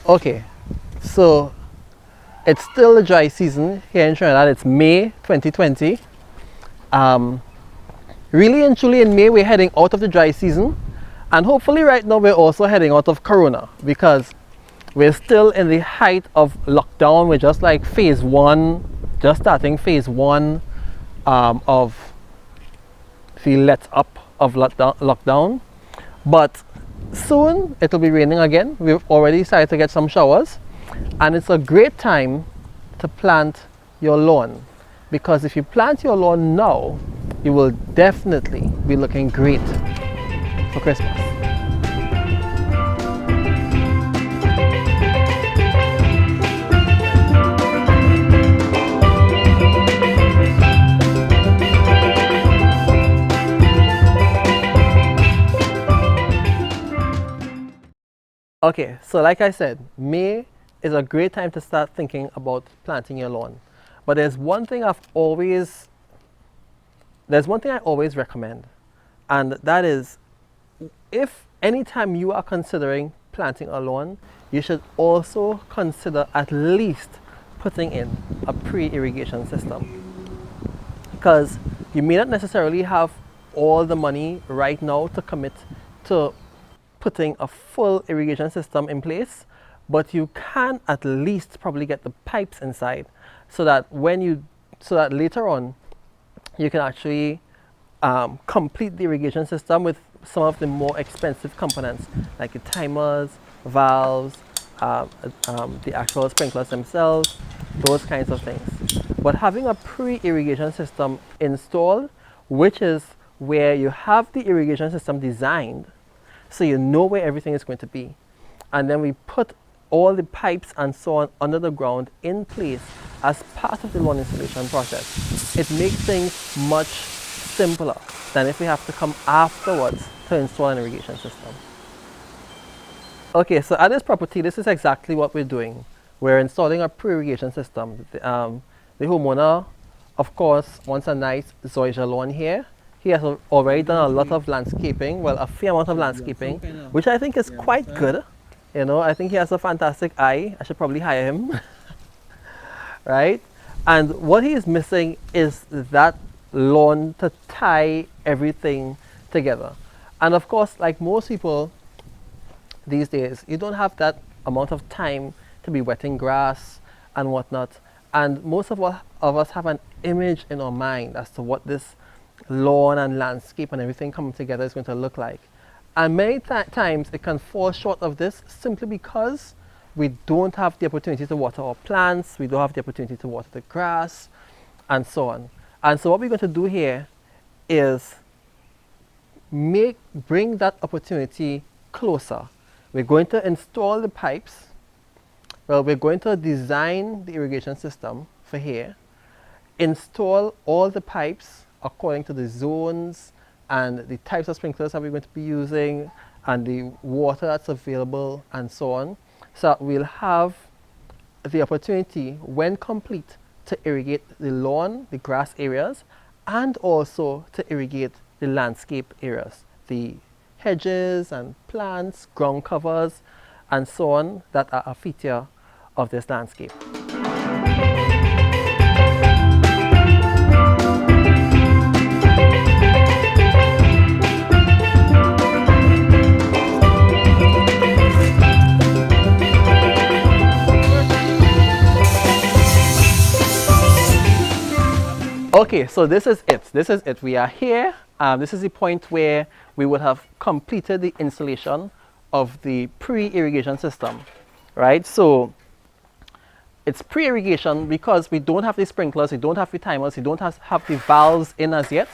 Okay, so it's still the dry season here in Trinidad. It's May 2020. Really and truly in May we're heading out of the dry season, and hopefully right now we're also heading out of Corona, because we're still in the height of lockdown. We're just like phase one, just starting phase one of the let up of lockdown. But soon it'll be raining again. We've already started to get some showers, and it's a great time to plant your lawn, because if you plant your lawn now, you will definitely be looking great for Christmas. Okay, so like I said, May is a great time to start thinking about planting your lawn. But there's one thing I always recommend, and that is, if anytime you are considering planting a lawn, you should also consider at least putting in a pre-irrigation system. Because you may not necessarily have all the money right now to commit to putting a full irrigation system in place, but you can at least probably get the pipes inside, so that later on you can actually complete the irrigation system with some of the more expensive components, like the timers, valves, the actual sprinklers themselves, those kinds of things. But having a pre-irrigation system installed, which is where you have the irrigation system designed, so you know where everything is going to be, and then we put all the pipes and so on under the ground in place as part of the lawn installation process. It makes things much simpler than if we have to come afterwards to install an irrigation system. Okay, so at this property, this is exactly what we're doing. We're installing a pre-irrigation system. The homeowner, of course, wants a nice zoysia lawn here. He has already done a lot of landscaping, well, a fair amount of landscaping, which I think is quite good. You know, I think he has a fantastic eye. I should probably hire him. Right? And what he is missing is that lawn to tie everything together. And of course, like most people these days, you don't have that amount of time to be wetting grass and whatnot. And most of us have an image in our mind as to what this lawn and landscape and everything coming together is going to look like. And many times it can fall short of this simply because we don't have the opportunity to water our plants, we don't have the opportunity to water the grass, and so on. And so what we're going to do here is bring that opportunity closer. We're going to install the pipes. Well, we're going to design the irrigation system for here, install all the pipes according to the zones and the types of sprinklers that we're going to be using and the water that's available and so on. So we'll have the opportunity, when complete, to irrigate the lawn, the grass areas, and also to irrigate the landscape areas, the hedges and plants, ground covers, and so on that are a feature of this landscape. Okay, so this is it. We are here. This is the point where we would have completed the installation of the pre-irrigation system, right? So it's pre-irrigation because we don't have the sprinklers, we don't have the timers, we don't have the valves in as yet,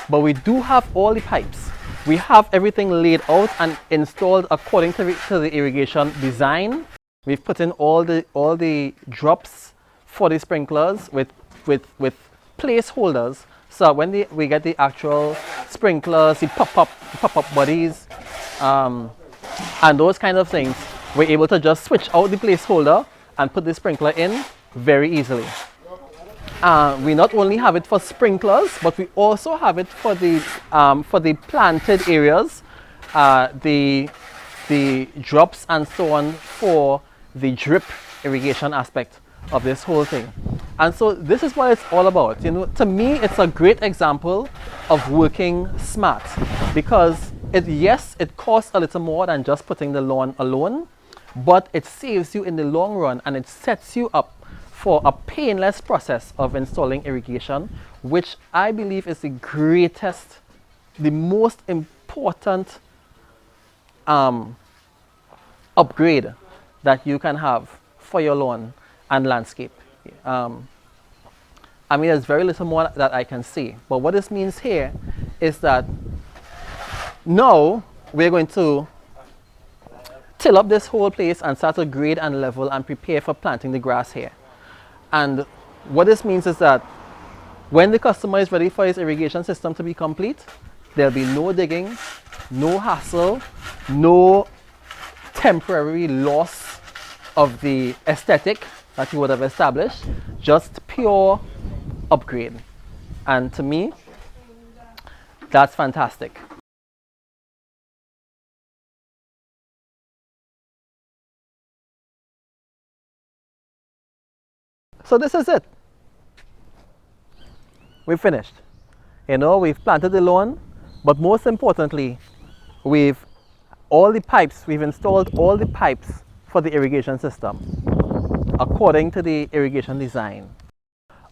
but we do have all the pipes. We have everything laid out and installed according to the irrigation design. We've put in all the drops for the sprinklers with placeholders, so when we get the actual sprinklers, the pop-up bodies, and those kind of things, we're able to just switch out the placeholder and put the sprinkler in very easily. We not only have it for sprinklers, but we also have it for the planted areas, the drops and so on for the drip irrigation aspect of this whole thing. And so this is what it's all about. You know, to me, it's a great example of working smart, because yes, it costs a little more than just putting the lawn alone, but it saves you in the long run, and it sets you up for a painless process of installing irrigation, which I believe is the greatest, the most important upgrade that you can have for your lawn and landscape. I mean, there's very little more that I can say, but what this means here is that now we're going to till up this whole place and start to grade and level and prepare for planting the grass here. And what this means is that when the customer is ready for his irrigation system to be complete, there'll be no digging, no hassle, no temporary loss of the aesthetic that you would have established, just pure upgrade. And to me, that's fantastic. So this is it. We've finished. You know, we've planted the lawn, but most importantly, we've installed all the pipes for the irrigation system according to the irrigation design.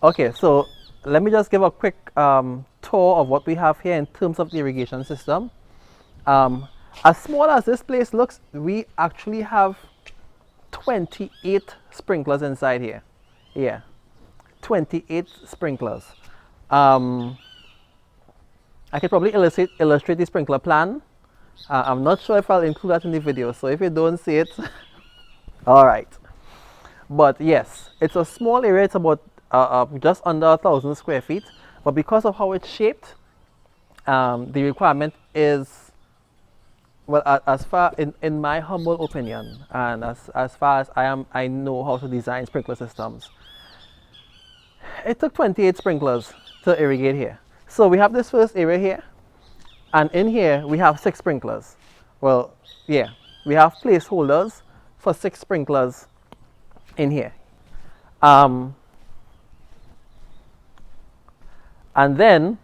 Okay, so let me just give a quick tour of what we have here in terms of the irrigation system. As small as this place looks, we actually have 28 sprinklers inside here. Yeah, 28 sprinklers. I could probably illustrate the sprinkler plan. I'm not sure if I'll include that in the video, so if you don't see it, all right. But yes, it's a small area. It's about just under 1,000 square feet. But because of how it's shaped, the requirement is, well, as far in my humble opinion, and as far as I know how to design sprinkler systems, it took 28 sprinklers to irrigate here. So we have this first area here, and in here we have 6 sprinklers. Well, yeah, we have placeholders for 6 sprinklers in here. And then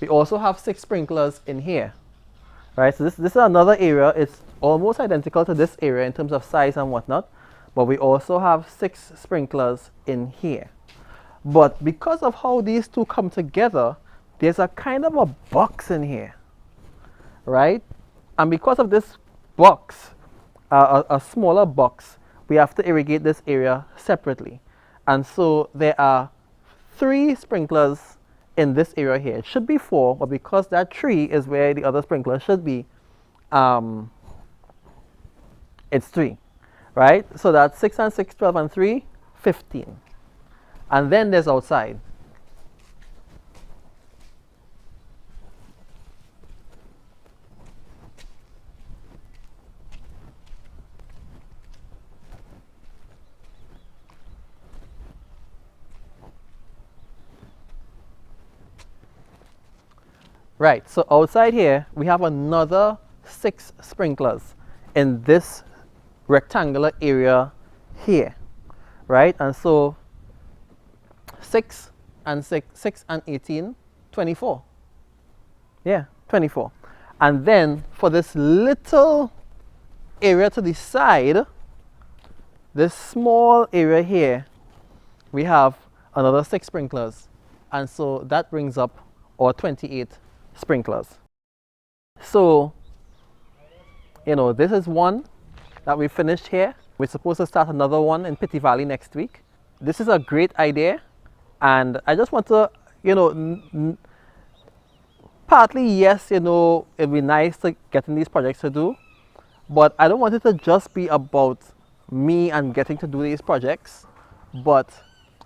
we also have 6 sprinklers in here, right? So this is another area. It's almost identical to this area in terms of size and whatnot, but we also have 6 sprinklers in here. But because of how these two come together, there's a kind of a box in here, right? And because of this box, a smaller box, we have to irrigate this area separately. And so there are 3 sprinklers in this area here. It should be 4, but because that tree is where the other sprinkler should be, it's 3, right? So that's 6 and 6, 12 and 3, 15. And then there's outside. Right, so outside here, we have another 6 sprinklers in this rectangular area here, right? And so 6 and 18, 24. Yeah, 24. And then for this little area to the side, this small area here, we have another 6 sprinklers. And so that brings up our 28 sprinklers. So, you know, this is one that we finished here. We're supposed to start another one in Pitti Valley next week. This is a great idea, and I just want to, you know, partly, yes, you know, it'd be nice to get in these projects to do, but I don't want it to just be about me and getting to do these projects, but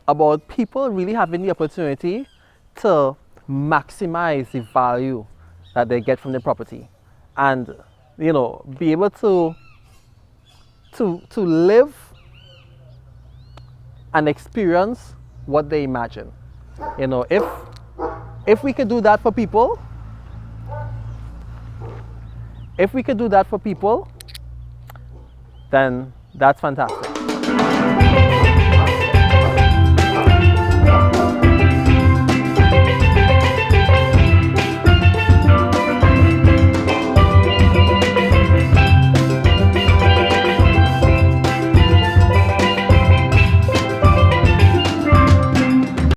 about people really having the opportunity to maximize the value that they get from the property, and, you know, be able to live and experience what they imagine. You know, if we could do that for people, If we could do that for people, then that's fantastic.